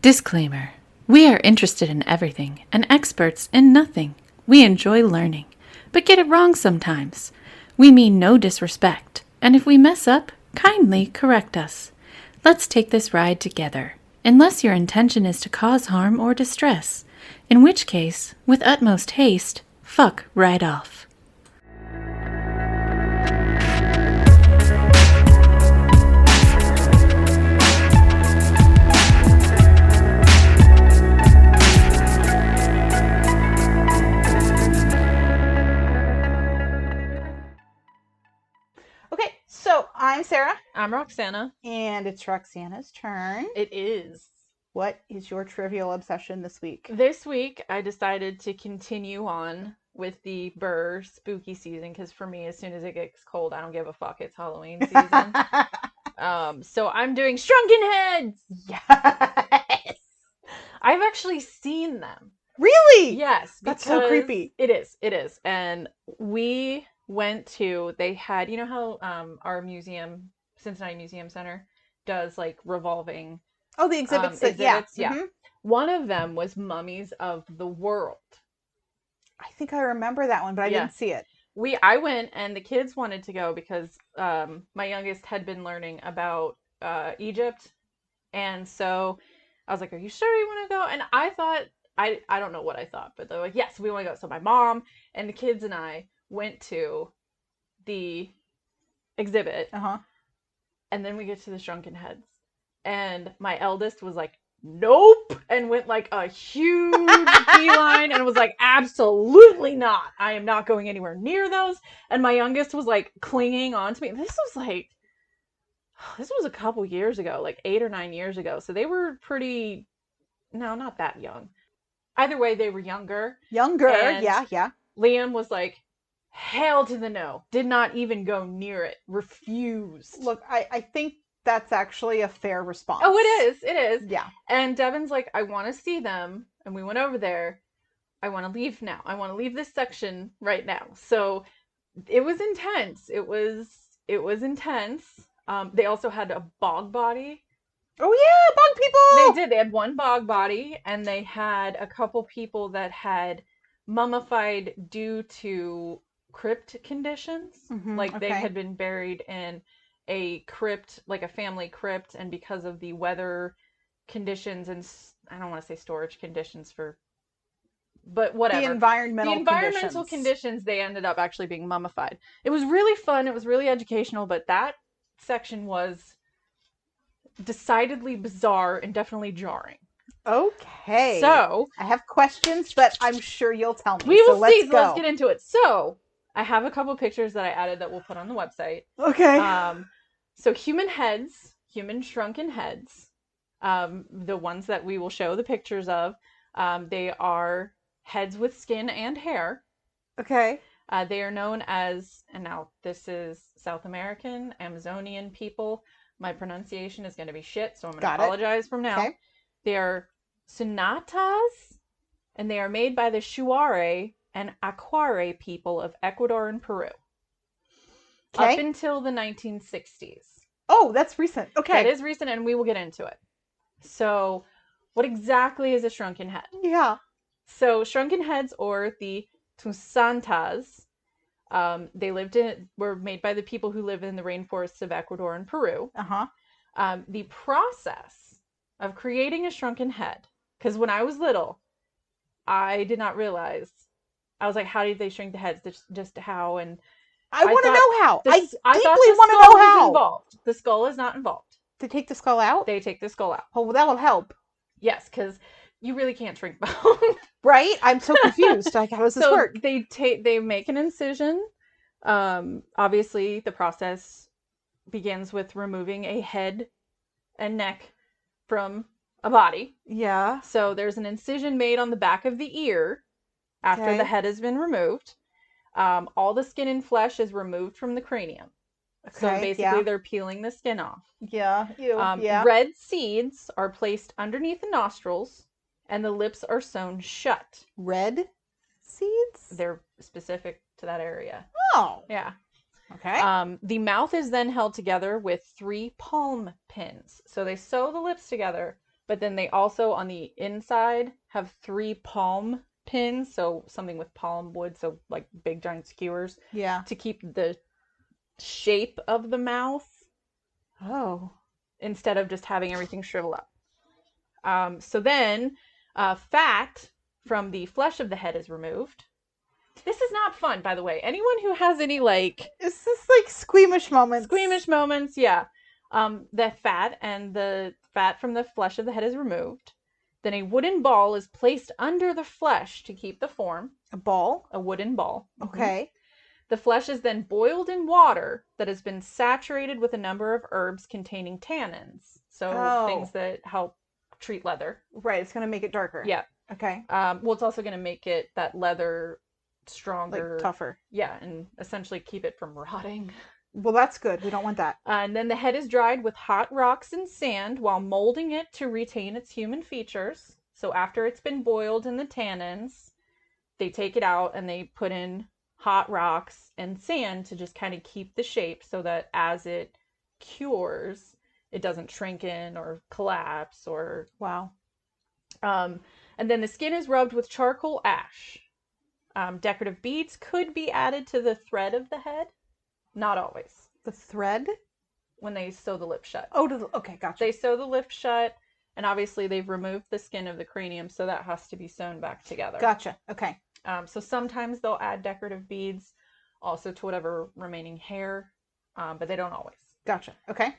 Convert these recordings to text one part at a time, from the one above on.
Disclaimer. We are interested in everything and experts in nothing. We enjoy learning, but get it wrong sometimes. We mean no disrespect, and if we mess up, kindly correct us. Let's take this ride together, unless your intention is to cause harm or distress, in which case, with utmost haste, fuck right off. Okay, so I'm Sarah, I'm Roxana. and it's Roxana's turn. It is. What is your trivial obsession this week? This week, I decided to continue on with the Burr spooky season because for me, as soon as it gets cold, I don't give a fuck. It's Halloween season. So I'm doing Shrunken Heads. Yes! I've actually seen them. Really? Yes. That's so creepy. It is. And we went to, they had, you know how our museum, Cincinnati Museum Center, does like revolving Oh, the exhibits. Yeah. Mhm. One of them was Mummies of the World. I think I remember that one, but I didn't see it. I went and the kids wanted to go because my youngest had been learning about Egypt, and so I was like, "Are you sure you want to go?" And I thought I don't know what I thought, but they're like, "Yes, we want to go." So my mom and the kids and I went to the exhibit, and then we get to the Shrunken Heads, and my eldest was like, "Nope," and went like a huge beeline and was like, "Absolutely not. I am not going anywhere near those." And my youngest was like clinging on to me. This was a couple years ago, like 8 or 9 years ago. So they were not that young. Either way, they were younger. And yeah. Liam was like, hell to the no. Did not even go near it. Refused. Look, I think that's actually a fair response. Oh, it is. Yeah. And Devin's like, I want to see them. And we went over there. I want to leave now. I want to leave this section right now. So it was intense. It was intense. They also had a bog body. Oh yeah, bog people! They did. They had one bog body, and they had a couple people that had mummified due to crypt conditions. They had been buried in a crypt, like a family crypt, and because of the weather conditions and I don't want to say storage conditions but whatever. The environmental conditions, they ended up actually being mummified. It was really fun. It was really educational, but that section was decidedly bizarre and definitely jarring. Okay. So I have questions, but I'm sure you'll tell me. We will see. Let's go. Let's get into it. So I have a couple pictures that I added that we'll put on the website. Okay. So human shrunken heads, the ones that we will show the pictures of, they are heads with skin and hair. Okay. They are known as, and now this is South American, Amazonian people. My pronunciation is going to be shit, so I'm going to apologize from now. Okay. They are Sunatas, and they are made by the Shuare and Aquare people of Ecuador and Peru. Okay. Up until the 1960s. Oh, that's recent. Okay. That is recent, and we will get into it. So, what exactly is a shrunken head? Yeah. So, shrunken heads, or the Tusantas, were made by the people who live in the rainforests of Ecuador and Peru. The process of creating a shrunken head, because when I was little, I did not realize. I was like, how did they shrink the heads? Just how? And I want to know how. I deeply want to know how. Involved. The skull is not involved. They take the skull out? They take the skull out. Oh, well, that'll help. Yes, because you really can't shrink bone. Right? I'm so confused. Like, how does this work? They make an incision. Obviously, the process begins with removing a head and neck from a body. Yeah. So there's an incision made on the back of the ear after the head has been removed. All the skin and flesh is removed from the cranium. Okay, so basically they're peeling the skin off. Yeah. Red seeds are placed underneath the nostrils and the lips are sewn shut. Red seeds? They're specific to that area. Oh. Yeah. Okay. The mouth is then held together with 3 palm pins. So they sew the lips together But then they also, on the inside, have 3 palm pins. So something with palm wood, so like big giant skewers. Yeah. To keep the shape of the mouth. Oh. Instead of just having everything shrivel up. So then, fat from the flesh of the head is removed. This is not fun, by the way. Anyone who has any, like... Is this like squeamish moments? Squeamish moments, yeah. The fat from the flesh of the head is removed. Then a wooden ball is placed under the flesh to keep the form. A ball? A wooden ball. Okay. The flesh is then boiled in water that has been saturated with a number of herbs containing tannins. So things that help treat leather. Right, it's going to make it darker. Yeah. Okay. Well, it's also going to make it, that leather, stronger. Like tougher. Yeah, and essentially keep it from rotting. Well, that's good. We don't want that. And then the head is dried with hot rocks and sand while molding it to retain its human features. So after it's been boiled in the tannins, they take it out and they put in hot rocks and sand to just kind of keep the shape so that as it cures, it doesn't shrink in or collapse or... Wow. And then the skin is rubbed with charcoal ash. Decorative beads could be added to the thread of the head. Not always. The thread? When they sew the lip shut. Oh, okay, gotcha. They sew the lip shut, and obviously they've removed the skin of the cranium, so that has to be sewn back together. Gotcha, okay. So sometimes they'll add decorative beads also to whatever remaining hair, but they don't always. Gotcha, okay.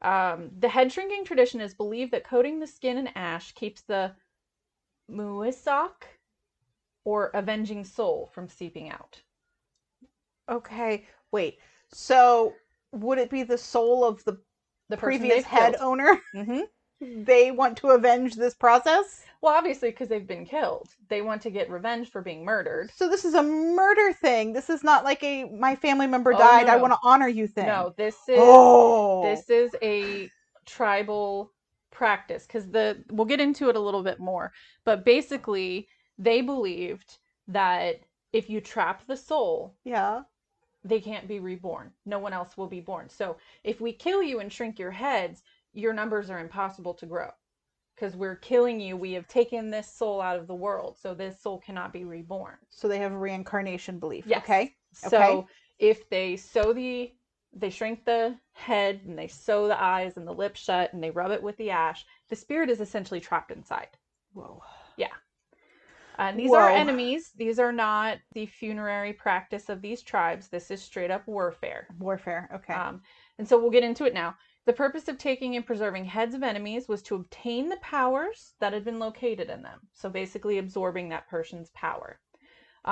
The head shrinking tradition is believed that coating the skin in ash keeps the muisak, or avenging soul, from seeping out. Okay, wait. So would it be the soul of the previous head owner? Mm-hmm. They want to avenge this process? Well, obviously, because they've been killed. They want to get revenge for being murdered. So this is a murder thing. This is not like a my family member died, no. I want to honor you thing. No, this is a tribal practice, because we'll get into it a little bit more. But basically, they believed that if you trap the soul, yeah, they can't be reborn. No one else will be born. So if we kill you and shrink your heads, your numbers are impossible to grow. Because we're killing you. We have taken this soul out of the world. So this soul cannot be reborn. So they have a reincarnation belief. Yes. Okay. So if they shrink the head and they sew the eyes and the lips shut and they rub it with the ash, the spirit is essentially trapped inside. Whoa. Yeah. And these are enemies. These are not the funerary practice of these tribes. This is straight up warfare. Warfare, okay. And so we'll get into it now. The purpose of taking and preserving heads of enemies was to obtain the powers that had been located in them. So basically absorbing that person's power.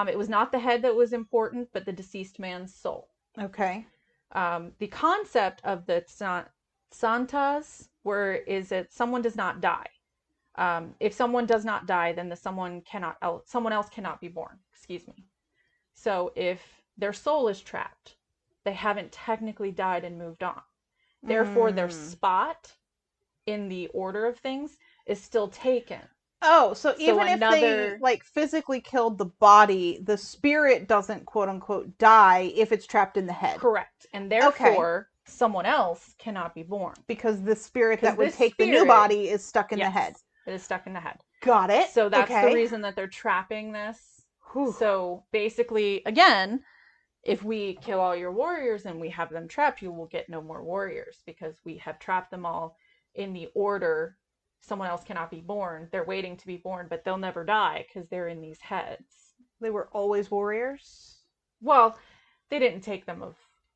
It was not the head that was important, but the deceased man's soul. Okay. The concept of the santas is that someone does not die. If someone does not die, then someone else cannot be born. Excuse me. So if their soul is trapped, they haven't technically died and moved on. Therefore, their spot in the order of things is still taken. Oh, so even if they like physically killed the body, the spirit doesn't quote unquote die if it's trapped in the head. Correct. And therefore, someone else cannot be born. Because the spirit that would take the new body is stuck in the head. It is stuck in the head. Got it. So that's the reason that they're trapping this. Whew. So basically, again, if we kill all your warriors and we have them trapped, you will get no more warriors because we have trapped them all in the order. Someone else cannot be born. They're waiting to be born, but they'll never die because they're in these heads. They were always warriors? Well, they didn't take them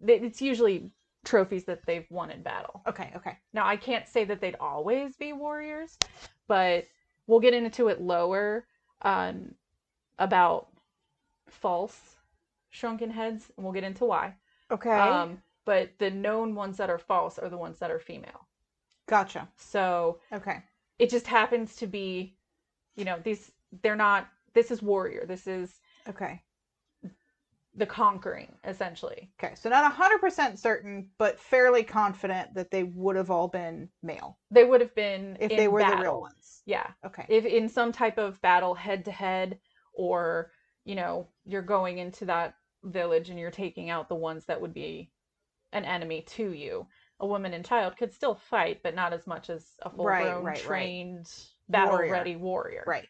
it's usually trophies that they've won in battle. Okay. Now, I can't say that they'd always be warriors, but we'll get into it lower about false shrunken heads, and we'll get into why. Okay. But the known ones that are false are the ones that are female. Gotcha. So okay, it just happens to be, this is warrior. This is the conquering, essentially. Okay, so not 100% certain, but fairly confident that they would have all been male. They would have been if they were battle. The real ones. Yeah. Okay. If in some type of battle head to head, or you're going into that village and you're taking out the ones that would be an enemy to you. a woman and child could still fight, but not as much as a full-grown, trained, battle-ready warrior. Right.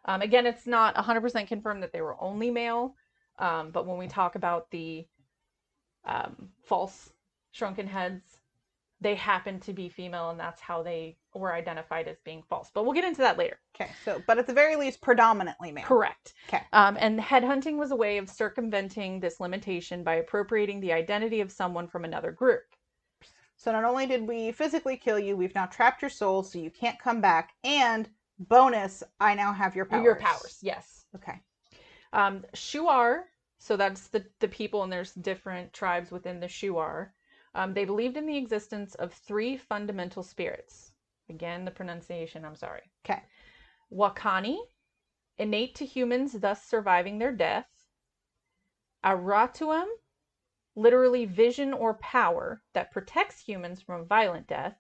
Again, it's not 100% confirmed that they were only male, but when we talk about the false shrunken heads, they happen to be female, and that's how they were identified as being false. But we'll get into that later. Okay, so, but at the very least, predominantly male. Correct. Okay. And headhunting was a way of circumventing this limitation by appropriating the identity of someone from another group. So not only did we physically kill you, we've now trapped your soul so you can't come back, and bonus, I now have your powers. Your powers, yes. Okay. Shuar, so that's the people, and there's different tribes within the Shuar. They believed in the existence of 3 fundamental spirits. Again, the pronunciation, I'm sorry. Okay. Wakani, innate to humans, thus surviving their death. Aratuam, literally vision or power that protects humans from violent death.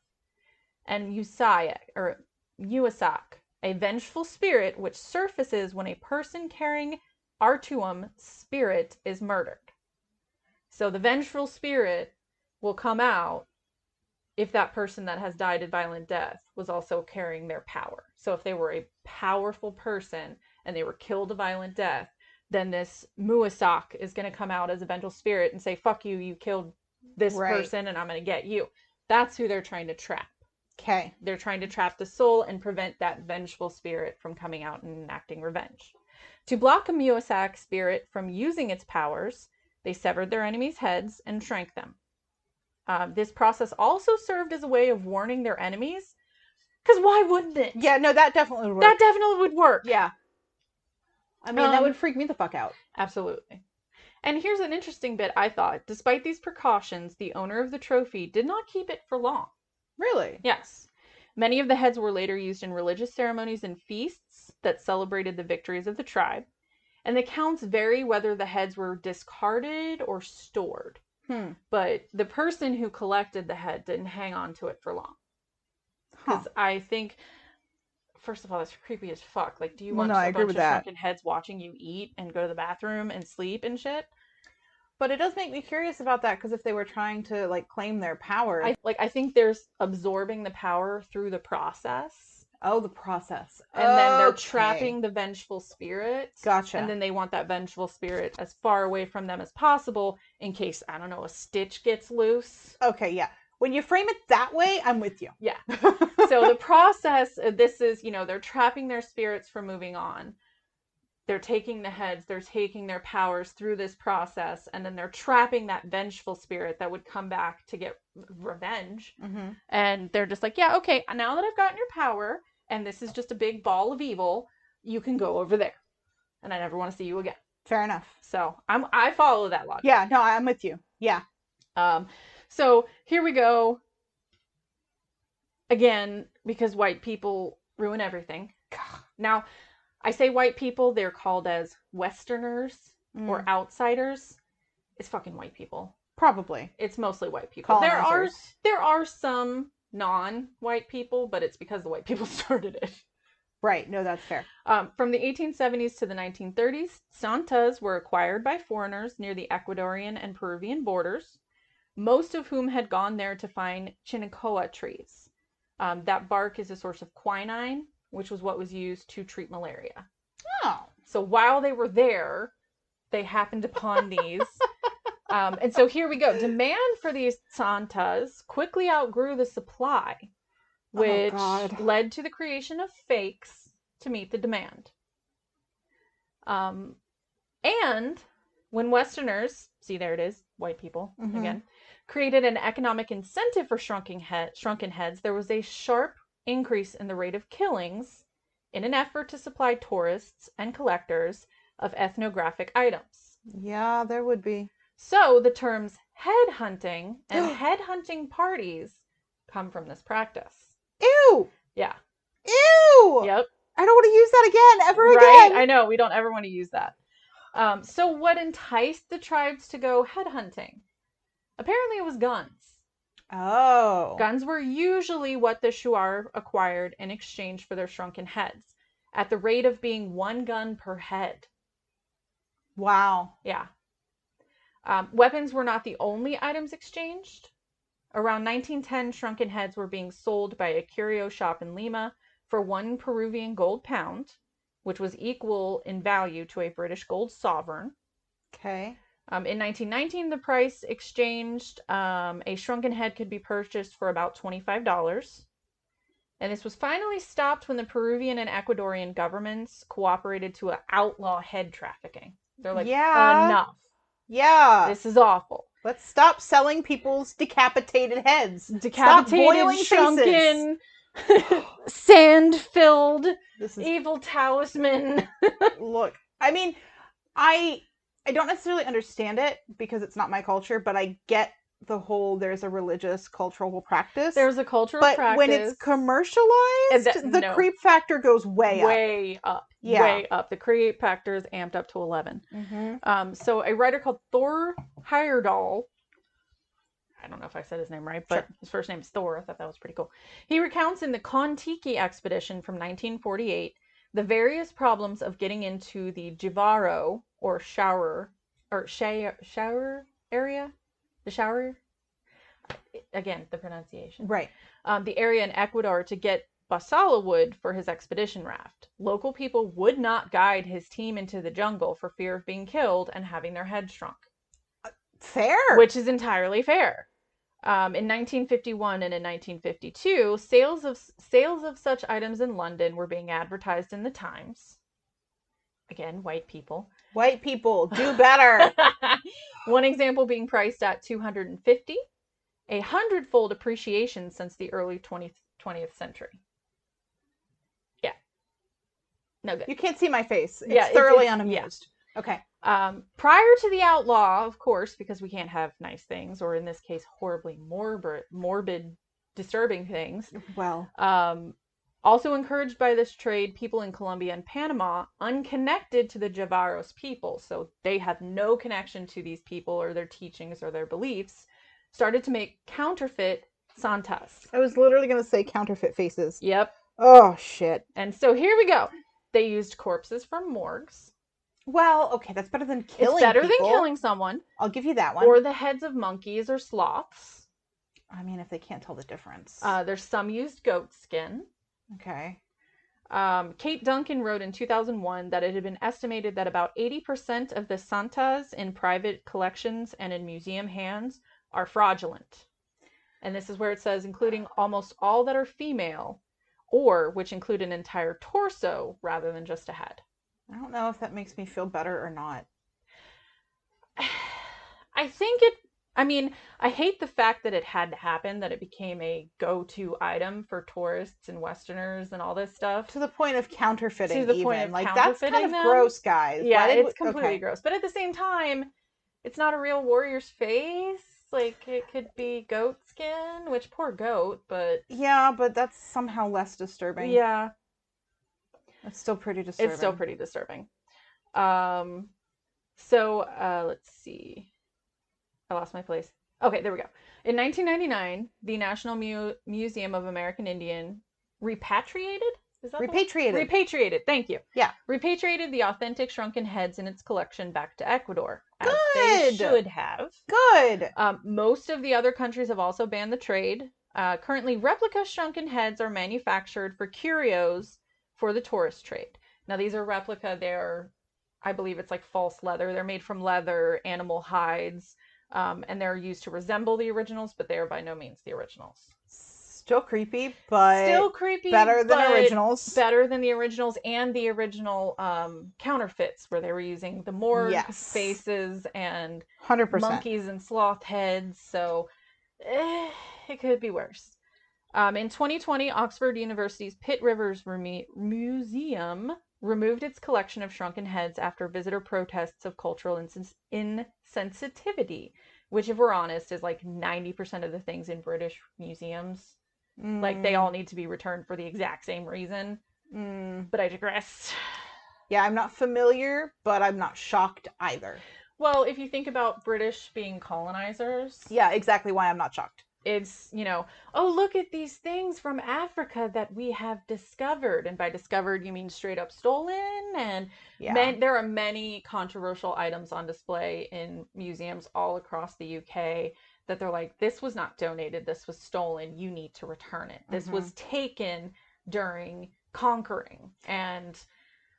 And Usayak, or Uasak, a vengeful spirit which surfaces when a person carrying Artuam spirit is murdered. So the vengeful spirit will come out if that person that has died a violent death was also carrying their power. So if they were a powerful person and they were killed a violent death, then this Muasak is going to come out as a vengeful spirit and say, fuck you, you killed this person and I'm going to get you. That's who they're trying to trap. Okay. They're trying to trap the soul and prevent that vengeful spirit from coming out and enacting revenge. To block a Muasak spirit from using its powers, they severed their enemies' heads and shrank them. This process also served as a way of warning their enemies. Because why wouldn't it? Yeah, no, that definitely would work. That definitely would work. Yeah. I mean, that would freak me the fuck out. Absolutely. And here's an interesting bit, I thought. Despite these precautions, the owner of the trophy did not keep it for long. Really? Yes. Many of the heads were later used in religious ceremonies and feasts that celebrated the victories of the tribe. And the counts vary whether the heads were discarded or stored. But the person who collected the head didn't hang on to it for long. Because I think, first of all, that's creepy as fuck. Like, do you want a bunch of shrunken heads watching you eat and go to the bathroom and sleep and shit? But it does make me curious about that, because if they were trying to, like, claim their power. I think there's absorbing the power through the process. Oh, the process. And then they're trapping the vengeful spirit. Gotcha. And then they want that vengeful spirit as far away from them as possible in case, I don't know, a stitch gets loose. Okay, yeah. When you frame it that way, I'm with you. Yeah. So the process, this is, they're trapping their spirits from moving on. They're taking the heads, they're taking their powers through this process, and then they're trapping that vengeful spirit that would come back to get revenge. Mm-hmm. And they're just like, yeah, okay, now that I've gotten your power, and this is just a big ball of evil, you can go over there. And I never want to see you again. Fair enough. So I follow that logic. Yeah, no, I'm with you. Yeah. So here we go. Again, because white people ruin everything. Now, I say white people, they're called as Westerners or outsiders. It's fucking white people. Probably. It's mostly white people. Colonizers. There are some non-white people, but it's because the white people started it. Right. No, that's fair. From the 1870s to the 1930s, Santas were acquired by foreigners near the Ecuadorian and Peruvian borders, most of whom had gone there to find chinicoa trees. That bark is a source of quinine, which was what was used to treat malaria. Oh. So while they were there, they happened upon these. And so here we go. Demand for these Santas quickly outgrew the supply, which led to the creation of fakes to meet the demand. And when Westerners, see there it is, white people, again, created an economic incentive for shrunken heads, there was a sharp increase in the rate of killings in an effort to supply tourists and collectors of ethnographic items. Yeah, there would be. So the terms head hunting and head hunting parties come from this practice. Ew! Yeah. Ew! Yep. I don't want to use that again, ever right? again! I know, we don't ever want to use that. So what enticed the tribes to go head hunting? Apparently it was guns. Oh. Guns were usually what the Shuar acquired in exchange for their shrunken heads, at the rate of being 1 gun per head. Wow. Yeah. Weapons were not the only items exchanged. Around 1910, shrunken heads were being sold by a curio shop in Lima for 1 Peruvian gold pound, which was equal in value to a British gold sovereign. Okay. In 1919, the price exchanged, a shrunken head could be purchased for about $25. And this was finally stopped when the Peruvian and Ecuadorian governments cooperated to outlaw head trafficking. They're like, enough. Yeah. This is awful. Let's stop selling people's decapitated heads. Decapitated, shrunken, sand-filled, evil talisman. Look, I mean, I don't necessarily understand it because it's not my culture, but I get the whole there's a religious cultural practice. There's a cultural practice. But when it's commercialized, the creep factor goes way up. Yeah. Way up. The creep factor is amped up to 11. Mm-hmm. So a writer called Thor Heyerdahl, I don't know if I said his name right, but his first name is Thor. I thought that was pretty cool. He recounts in the Kon-Tiki expedition from 1948 the various problems of getting into the Jivaro, or shower area. The shower? Again, the pronunciation. Right. The area in Ecuador to get basala wood for his expedition raft. Local people would not guide his team into the jungle for fear of being killed and having their heads shrunk. Fair. Which is entirely fair. In 1951 and in 1952, sales of such items in London were being advertised in the Times. Again, white people. White people, do better. One example being priced at $250, a 100-fold appreciation since the early 20th century. Yeah. No good. You can't see my face. It's thoroughly unamused. Yeah. Okay. Prior to the outlaw, of course, because we can't have nice things, or in this case, horribly morbid, disturbing things. Well. Also encouraged by this trade, people in Colombia and Panama, unconnected to the Javaros people, so they have no connection to these people or their teachings or their beliefs, started to make counterfeit santas. I was literally going to say counterfeit faces. Yep. Oh, shit. And so here we go. They used corpses from morgues. Well, okay, that's better than killing It's better people. than killing someone. I'll give you that one. Or the heads of monkeys or sloths. I mean, if they can't tell the difference. There's some used goat skin. Okay. Kate Duncan wrote in 2001 that it had been estimated that about 80% of the santas in private collections and in museum hands are fraudulent. And this is where it says, including almost all that are female, or which include an entire torso rather than just a head. I don't know if that makes me feel better or not. I hate the fact that it had to happen, that it became a go-to item for tourists and Westerners and all this stuff. To the point of counterfeiting, to the point of like, counterfeiting that's kind of gross, guys. Yeah, it's completely gross. But at the same time, it's not a real warrior's face. Like, it could be goat skin, which poor goat, but... Yeah, but that's somehow less disturbing. Yeah. It's still pretty disturbing. It's still pretty disturbing. Let's see. I lost my place. Okay, there we go. In 1999, the National Museum of American Indian repatriated? Is that repatriated? Repatriated, thank you. Yeah. Repatriated the authentic shrunken heads in its collection back to Ecuador. Good! As they should have. Good! Most of the other countries have also banned the trade. Currently, replica shrunken heads are manufactured for curios for the tourist trade. Now, these are replica. They're, I believe it's like false leather. They're made from leather, animal hides, and they're used to resemble the originals, but they are by no means the originals. Still creepy, but better than originals. Better than the originals and the original counterfeits, where they were using the morgue faces and 100%. monkeys and sloth heads. So it could be worse. In 2020, Oxford University's Pitt Rivers Museum removed its collection of shrunken heads after visitor protests of cultural insensitivity, which, if we're honest, is like 90% of the things in British museums. Like, they all need to be returned for the exact same reason. But I digress. Yeah, I'm not familiar, but I'm not shocked either. Well, if you think about British being colonizers... Yeah, exactly why I'm not shocked. It's, oh, look at these things from Africa that we have discovered. And by discovered, you mean straight up stolen. And there are many controversial items on display in museums all across the UK that they're like, this was not donated, this was stolen, you need to return it. This was taken during conquering. And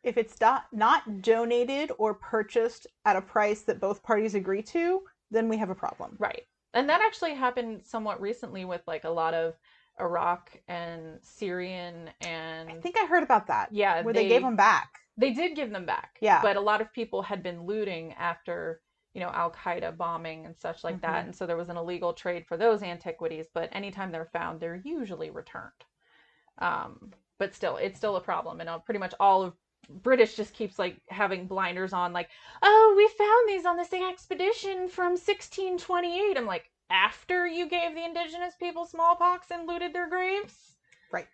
if it's not donated or purchased at a price that both parties agree to, then we have a problem. Right. And that actually happened somewhat recently with like a lot of Iraq and Syrian and... I think I heard about that. Yeah. Where they gave them back. They did give them back. Yeah. But a lot of people had been looting after, you know, Al-Qaeda bombing and such like that. And so there was an illegal trade for those antiquities. But anytime they're found, they're usually returned. But still, it's still a problem. And pretty much all of British just keeps like having blinders on, like, oh, we found these on this expedition from 1628. I'm like, after you gave the indigenous people smallpox and looted their graves? Right.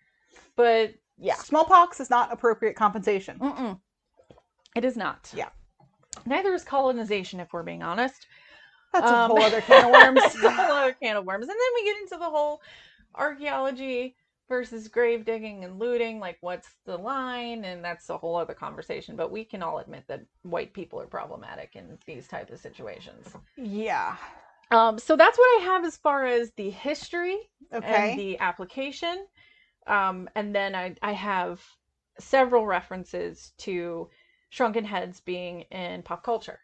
But yeah. Smallpox is not appropriate compensation. It is not. Yeah. Neither is colonization, if we're being honest. That's a whole other can of worms. A whole other can of worms. And then we get into the whole archaeology versus grave digging and looting, like what's the line, and that's a whole other conversation. But we can all admit that white people are problematic in these types of situations. Yeah. So that's what I have as far as the history and the application. And then I have several references to Shrunken Heads being in pop culture.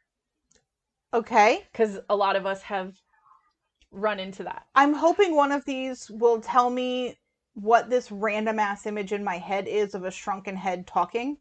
Okay. Because a lot of us have run into that. I'm hoping one of these will tell me what this random ass image in my head is of a shrunken head talking.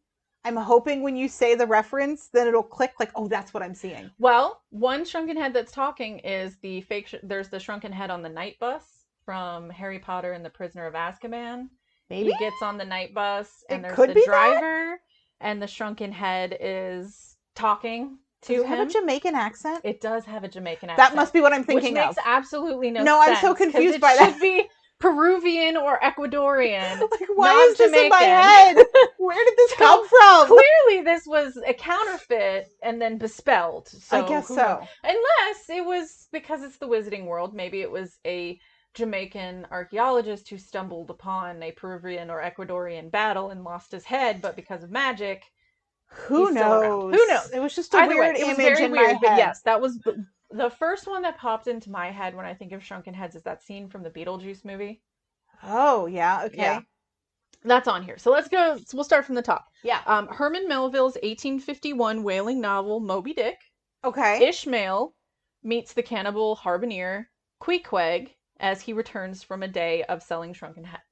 I'm hoping when you say the reference, then it'll click like, oh, that's what I'm seeing. Well, one shrunken head that's talking is the fake... there's the shrunken head on the night bus from Harry Potter and the Prisoner of Azkaban. Maybe? He gets on the night bus and there's could the be driver and the shrunken head is talking to him. Does it have a Jamaican accent? It does have a Jamaican accent. That must be what I'm thinking which of. Which makes absolutely no sense. No, I'm so confused by that. It should be Peruvian or Ecuadorian. Like, why is this in my head? Where did this come from? Clearly this was a counterfeit and then bespelled. So I guess so. Unless it was because it's the Wizarding World. Maybe it was a Jamaican archaeologist who stumbled upon a Peruvian or Ecuadorian battle and lost his head, but because of magic, who knows? Who knows? It was just a weird image in my head. But yes, that was the first one that popped into my head when I think of Shrunken Heads is that scene from the Beetlejuice movie. Oh, yeah. Okay. Yeah. That's on here. So let's go. We'll start from the top. Yeah. Herman Melville's 1851 whaling novel, Moby Dick. Okay. Ishmael meets the cannibal harbinger, Queequeg, as he returns from a day of selling shrunken heads.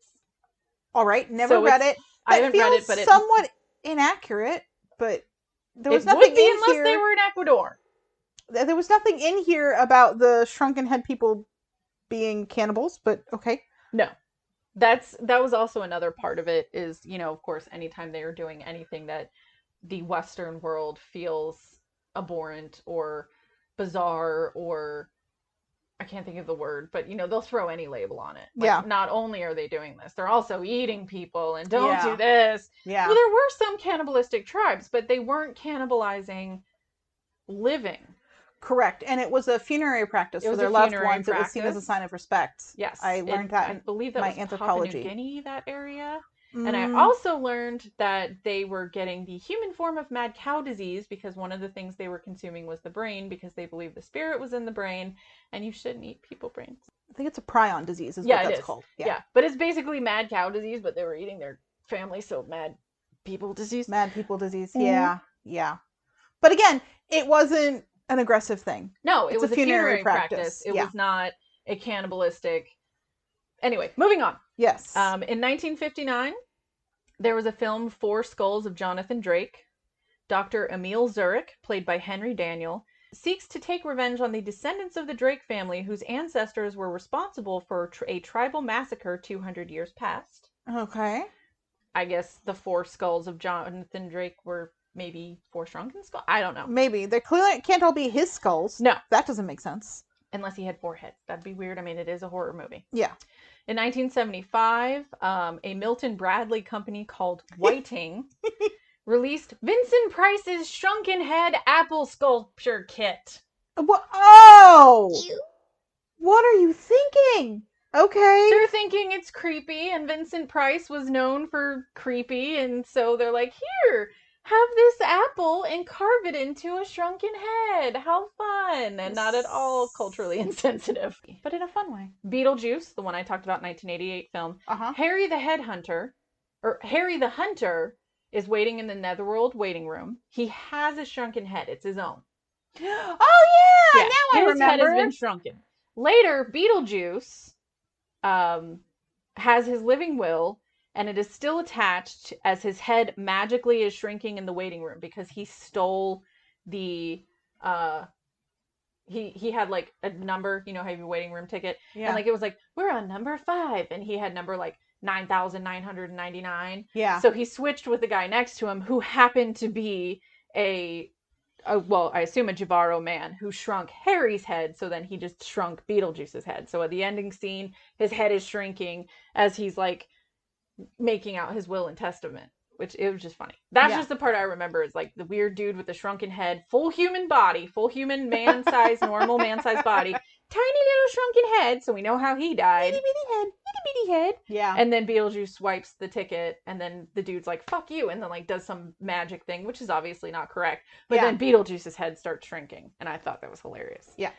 All right. Never read it. I haven't read it, but it's somewhat inaccurate, but there was nothing would be in unless here. They were in Ecuador. There was nothing in here about the shrunken head people being cannibals, but okay. No. That was also another part of it is, you know, of course, anytime they are doing anything that the Western world feels abhorrent or bizarre or I can't think of the word, but, you know, they'll throw any label on it. Like, yeah. Not only are they doing this, they're also eating people and don't do this. Yeah. Well, there were some cannibalistic tribes, but they weren't cannibalizing living. Correct. And it was a funerary practice for their loved ones. It was seen as a sign of respect. Yes. I learned that in I believe that my was anthropology. Papua New Guinea, that area. And I also learned that they were getting the human form of mad cow disease because one of the things they were consuming was the brain because they believed the spirit was in the brain and you shouldn't eat people brains. I think it's a prion disease is what that's called. Yeah. But it's basically mad cow disease, but they were eating their family, so mad people disease. Mad people disease. Yeah. Yeah. But again, it wasn't an aggressive thing. No, it was a funerary practice. It was not a cannibalistic... Anyway, moving on. Yes. In 1959, there was a film, Four Skulls of Jonathan Drake. Dr. Emil Zurich, played by Henry Daniel, seeks to take revenge on the descendants of the Drake family whose ancestors were responsible for a tribal massacre 200 years past. Okay. I guess the Four Skulls of Jonathan Drake were maybe four shrunken skulls? I don't know. Maybe. They clearly can't all be his skulls. No. That doesn't make sense. Unless he had four heads. That'd be weird. I mean, it is a horror movie. Yeah. In 1975, a Milton Bradley company called Whiting released Vincent Price's Shrunken Head Apple Sculpture Kit. Oh! What are you thinking? Okay. They're thinking it's creepy, and Vincent Price was known for creepy, and so they're like, here, have this apple and carve it into a shrunken head. How fun. And not at all culturally insensitive. But in a fun way. Beetlejuice, the one I talked about, 1988 film. Uh-huh. Harry the Hunter is waiting in the Netherworld waiting room. He has a shrunken head. It's his own. Oh yeah, now I his remember. head has been shrunken. Later, Beetlejuice has his living will, and it is still attached as his head magically is shrinking in the waiting room because he stole the he had like a number, you know, how you have a waiting room ticket, Yeah. and like it was like we're on number 5, and he had number like 9,999. Yeah. So he switched with the guy next to him who happened to be well, I assume a Jabaro man who shrunk Harry's head, so then he just shrunk Beetlejuice's head. So at the ending scene, his head is shrinking as he's like making out his will and testament, which it was just funny. That's just the part I remember is like the weird dude with the shrunken head, full human body, full human man-sized, normal man-sized body, tiny little shrunken head, so we know how he died. Itty bitty head. Yeah. And then Beetlejuice swipes the ticket, and then the dude's like, fuck you, and then like does some magic thing, which is obviously not correct. But then Beetlejuice's head starts shrinking, and I thought that was hilarious. Yeah.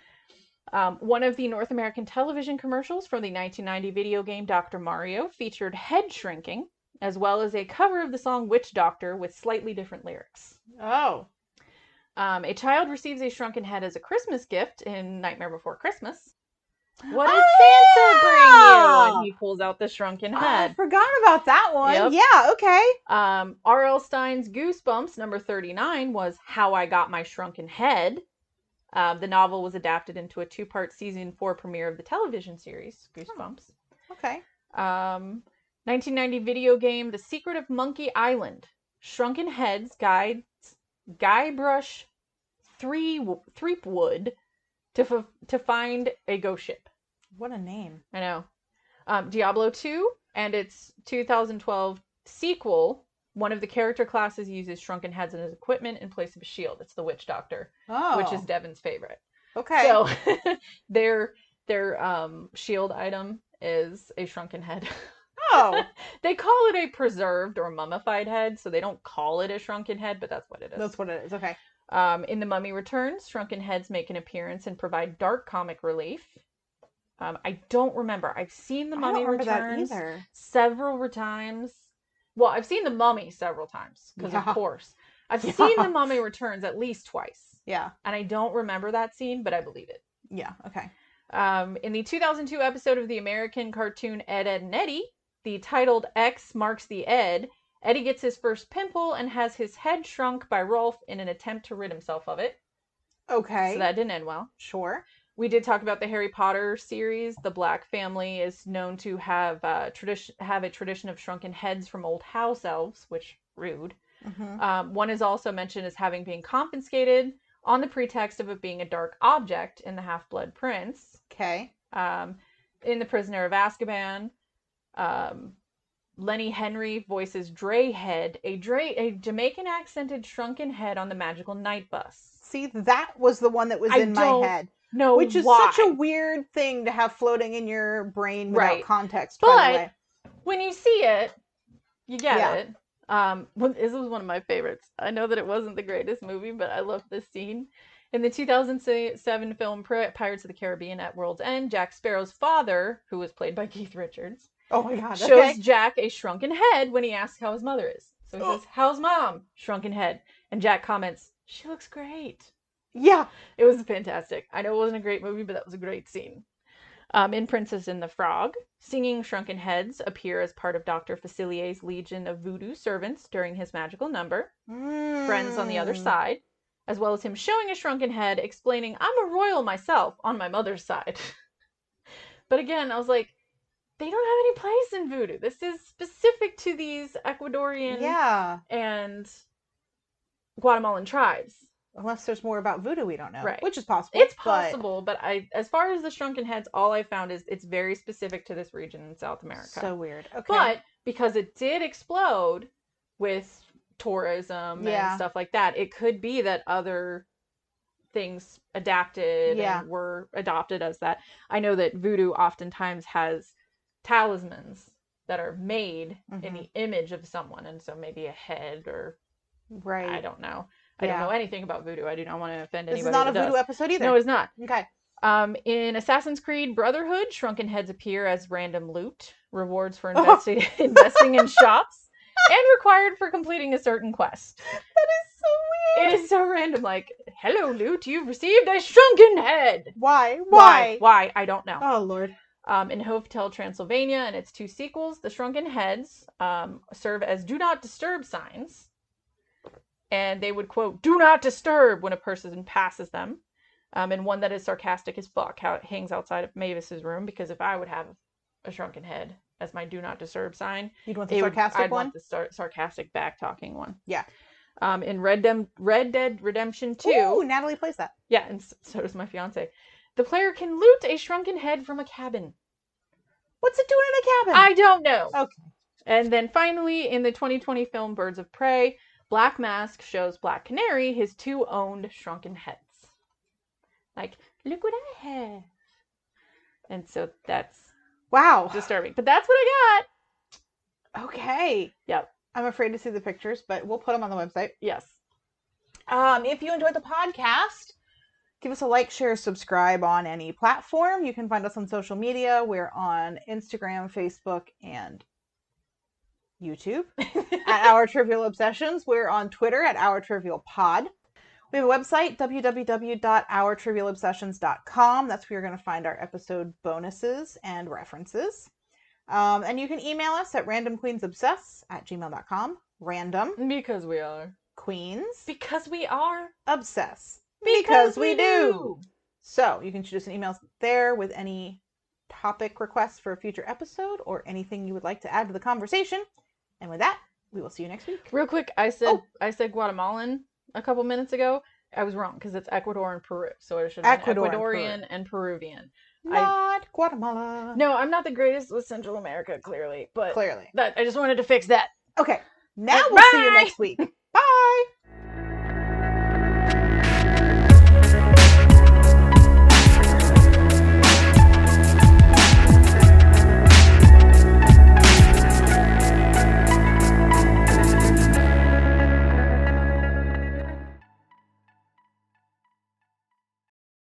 One of the North American television commercials from the 1990 video game Dr. Mario featured head shrinking, as well as a cover of the song Witch Doctor with slightly different lyrics. Oh. A child receives a shrunken head as a Christmas gift in Nightmare Before Christmas. What did Santa bring you? And he pulls out the shrunken head. I forgot about that one. Yep. Yeah, okay. R.L. Stein's Goosebumps, number 39, was How I Got My Shrunken Head. The novel was adapted into a 2-part season 4 premiere of the television series, Goosebumps. Oh, okay. 1990 video game, The Secret of Monkey Island. Shrunken Heads guides Guybrush Threepwood to find a ghost ship. What a name. I know. Diablo 2 and its 2012 sequel, one of the character classes uses shrunken heads in his equipment in place of a shield. It's the Witch Doctor, which is Devin's favorite. Okay. So their shield item is a shrunken head. Oh. They call it a preserved or mummified head, so they don't call it a shrunken head, but that's what it is. That's what it is. Okay. In The Mummy Returns, shrunken heads make an appearance and provide dark comic relief. I don't remember. I've seen The Mummy Returns several times. Well, I've seen The Mummy several times, because of course. I've seen The Mummy Returns at least twice. Yeah. And I don't remember that scene, but I believe it. Yeah, okay. In the 2002 episode of the American cartoon Ed, Edd and Eddy, the titled X Marks the Ed, Eddie gets his first pimple and has his head shrunk by Rolf in an attempt to rid himself of it. Okay. So that didn't end well. Sure. We did talk about the Harry Potter series. The Black family is known to have a tradition of shrunken heads from old house elves, which rude. Mm-hmm. One is also mentioned as having been confiscated on the pretext of it being a dark object in the Half-Blood Prince. Okay. In The Prisoner of Azkaban, Lenny Henry voices Drayhead, a Jamaican accented shrunken head on the Magical Night Bus. See, that was the one that was in my head. No, which is such a weird thing to have floating in your brain without context. But by the way. When you see it, you get it. This was one of my favorites. I know that it wasn't the greatest movie, but I love this scene. In the 2007 film Pirates of the Caribbean at World's End, Jack Sparrow's father, who was played by Keith Richards, oh my God, shows Jack a shrunken head when he asks how his mother is. So he says, "How's mom?" Shrunken head. And Jack comments, "She looks great." Yeah. It was fantastic. I know it wasn't a great movie, but that was a great scene. In Princess and the Frog, singing shrunken heads appear as part of Dr. Facilier's legion of voodoo servants during his magical number, Friends on the Other Side, as well as him showing a shrunken head, explaining, "I'm a royal myself on my mother's side." But again, I was like, they don't have any place in voodoo. This is specific to these Ecuadorian and Guatemalan tribes. Unless there's more about voodoo we don't know. Right. Which is possible. It's possible, but as far as the shrunken heads, all I found is it's very specific to this region in South America. So weird. Okay. But because it did explode with tourism and stuff like that, it could be that other things adapted and were adopted as that. I know that voodoo oftentimes has talismans that are made in the image of someone, and so maybe a head or Right. I don't know. I don't know anything about voodoo. I do not want to offend anybody. This is not a voodoo episode either. No, it's not. Okay. In Assassin's Creed Brotherhood, Shrunken Heads appear as random loot, rewards for investing in shops, and required for completing a certain quest. That is so weird. It is so random. Like, hello, loot, you've received a shrunken head. Why? Why? I don't know. Oh, Lord. In Hotel Transylvania and its 2 sequels, the Shrunken Heads serve as do not disturb signs. And they would quote, "Do not disturb" when a person passes them. And one that is sarcastic as fuck, how it hangs outside of Mavis's room, because if I would have a shrunken head as my do not disturb sign, you'd want the sarcastic I'd one? want the sarcastic back-talking one. Yeah. In Red Dead Redemption 2... Ooh, Natalie plays that. Yeah, and so does my fiance. The player can loot a shrunken head from a cabin. What's it doing in a cabin? I don't know. Okay. And then finally, in the 2020 film Birds of Prey, Black Mask shows Black Canary his 2 owned shrunken heads. Like, look what I have. And so that's wow, disturbing. But that's what I got. Okay. Yep. I'm afraid to see the pictures, but we'll put them on the website. Yes. If you enjoyed the podcast, give us a like, share, subscribe on any platform. You can find us on social media. We're on Instagram, Facebook, and YouTube at Our Trivial Obsessions. We're on Twitter at Our Trivial Pod. We have a website, www.ourtrivialobsessions.com. That's where you're going to find our episode bonuses and references. And you can email us at randomqueensobsess@gmail.com. Random. Because we are. Queens. Because we are. Obsess. Because we do. So you can shoot us an email there with any topic requests for a future episode or anything you would like to add to the conversation. And with that, we will see you next week. Real quick, I said Guatemalan a couple minutes ago. I was wrong because it's Ecuador and Peru. So it should have been Ecuadorian and Peruvian. Not Guatemala. No, I'm not the greatest with Central America, clearly. But clearly. I just wanted to fix that. Okay. Now we'll see you next week.